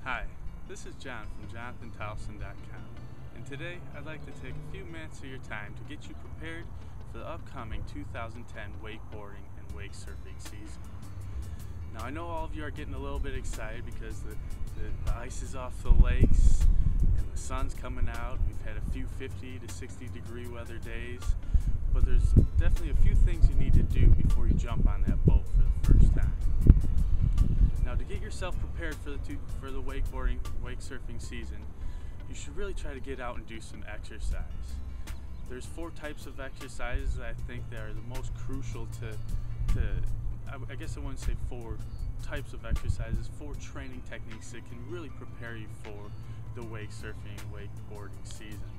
Hi, this is John from JonathanTowson.com, and today I'd like to take a few minutes of your time to get you prepared for the upcoming 2010 wakeboarding and wakesurfing season. Now I know all of you are getting a little bit excited because the ice is off the lakes and the sun's coming out. We've had a few 50 to 60 degree weather days, but there's definitely a few things you need to do before you jump on that boat for the first time. Now, to get yourself prepared for the wakeboarding, wakesurfing season, you should really try to get out and do some exercise. There's 4 types of exercises that I think that are the most crucial I guess I wouldn't say 4 types of exercises, 4 training techniques that can really prepare you for the wakesurfing and wakeboarding season.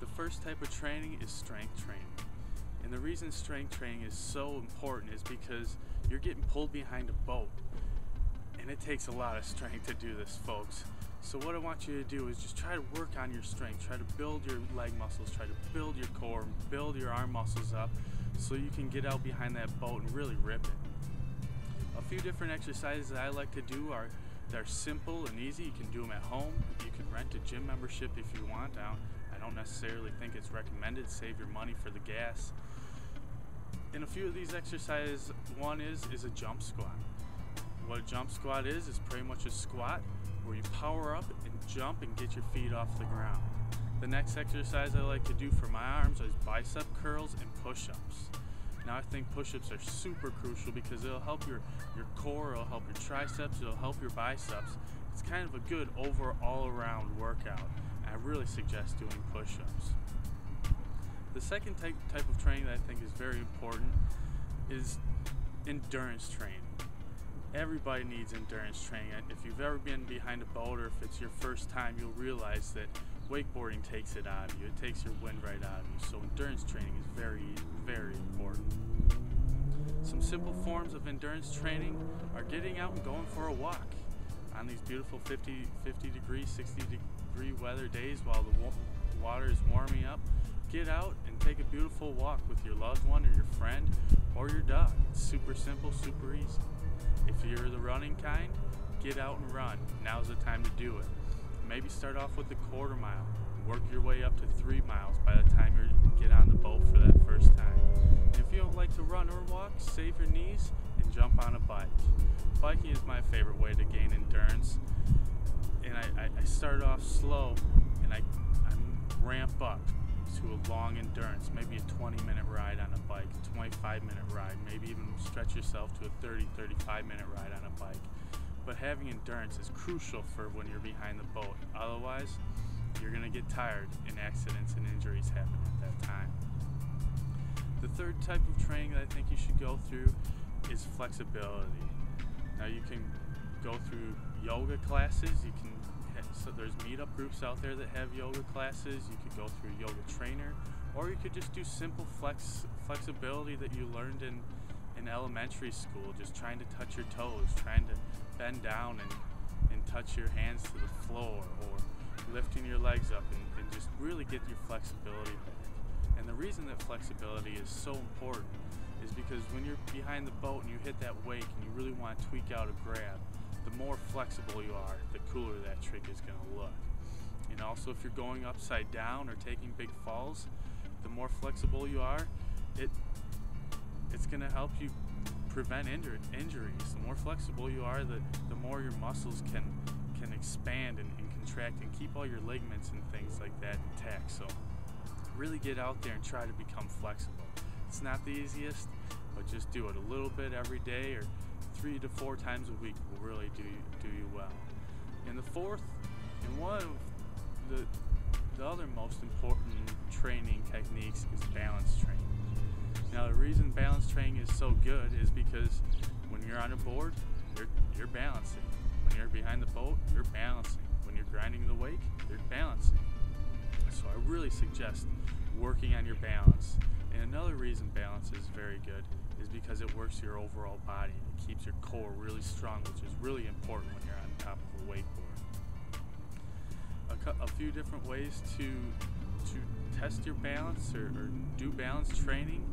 The first type of training is strength training. And the reason strength training is so important is because you're getting pulled behind a boat. And it takes a lot of strength to do this, folks. So what I want you to do is just try to work on your strength. Try to build your leg muscles, try to build your core, build your arm muscles up so you can get out behind that boat and really rip it. A few different exercises that I like to do they're simple and easy. You can do them at home. You can rent a gym membership if you want. I don't necessarily think it's recommended. Save your money for the gas. And a few of these exercises, one is a jump squat. What a jump squat is pretty much a squat where you power up and jump and get your feet off the ground. The next exercise I like to do for my arms is bicep curls and push-ups. Now I think push-ups are super crucial because it'll help your core, it'll help your triceps, it'll help your biceps. It's kind of a good all around workout. I really suggest doing push-ups. The second type of training that I think is very important is endurance training. Everybody needs endurance training. If you've ever been behind a boat or if it's your first time, you'll realize that wakeboarding takes it out of you. It takes your wind right out of you. So endurance training is very, very important. Some simple forms of endurance training are getting out and going for a walk on these beautiful 50 degree, 60 degree weather days while the water is warming up. Get out and take a beautiful walk with your loved one or your friend or your dog. It's super simple, super easy. If you're the running kind, get out and run. Now's the time to do it. Maybe start off with a quarter mile. Work your way up to 3 miles by the time you get on the boat for that first time. If you don't like to run or walk, save your knees and jump on a bike. Biking is my favorite way to gain endurance. And I start off slow and I ramp up to a long endurance, maybe a 20-minute ride on a bike, a 25-minute ride, maybe even stretch yourself to a 35-minute ride on a bike. But having endurance is crucial for when you're behind the boat. Otherwise, you're going to get tired and accidents and injuries happen at that time. The third type of training that I think you should go through is flexibility. Now you can go through yoga classes, so there's meetup groups out there that have yoga classes. You could go through a yoga trainer, or you could just do simple flexibility that you learned in elementary school, just trying to touch your toes, trying to bend down and touch your hands to the floor, or lifting your legs up and just really get your flexibility back. And the reason that flexibility is so important is because when you're behind the boat and you hit that wake and you really want to tweak out a grab, the more flexible you are, the cooler that trick is going to look. And also if you're going upside down or taking big falls, the more flexible you are, it's going to help you prevent injuries. The more flexible you are, the more your muscles can expand and contract and keep all your ligaments and things like that intact. So really get out there and try to become flexible. It's not the easiest, but just do it a little bit every day, or 3 to 4 times a week will really do you well. And the fourth, and one of the other most important training techniques is balance training. Now the reason balance training is so good is because when you're on a board, you're balancing. When you're behind the boat, you're balancing. When you're grinding the wake, you're balancing. So I really suggest working on your balance. And another reason balance is very good is because it works your overall body and it keeps your core really strong, which is really important when you're on top of a wakeboard. A few different ways to test your balance or do balance training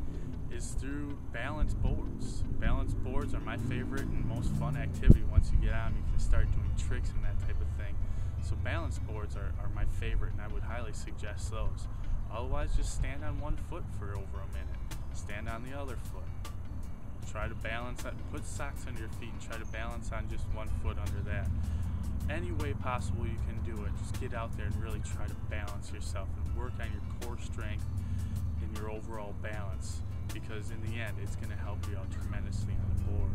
is through balance boards. Balance boards are my favorite and most fun activity. Once you get on them, you can start doing tricks and that type everything. So balance boards are my favorite, and I would highly suggest those. Otherwise, just stand on one foot for over a minute. Stand on the other foot. Try to balance, put socks under your feet and try to balance on just one foot under that. Any way possible you can do it. Just get out there and really try to balance yourself and work on your core strength and your overall balance, because in the end it's going to help you out tremendously on the board.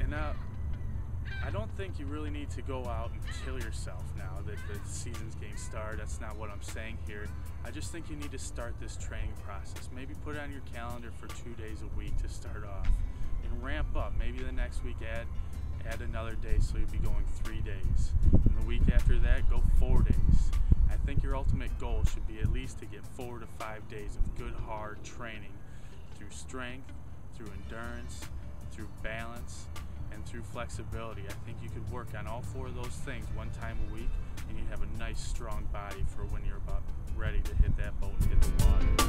And I don't think you really need to go out and kill yourself now that the season's getting started. That's not what I'm saying here. I just think you need to start this training process. Maybe put it on your calendar for 2 days a week to start off, and ramp up. Maybe the next week add another day, so you'll be going 3 days. And the week after that, go 4 days. I think your ultimate goal should be at least to get 4 to 5 days of good hard training through strength, through endurance, through balance, and through flexibility. I think you could work on all 4 of those things one time a week, and you'd have a nice strong body for when you're about ready to hit that boat and hit the water.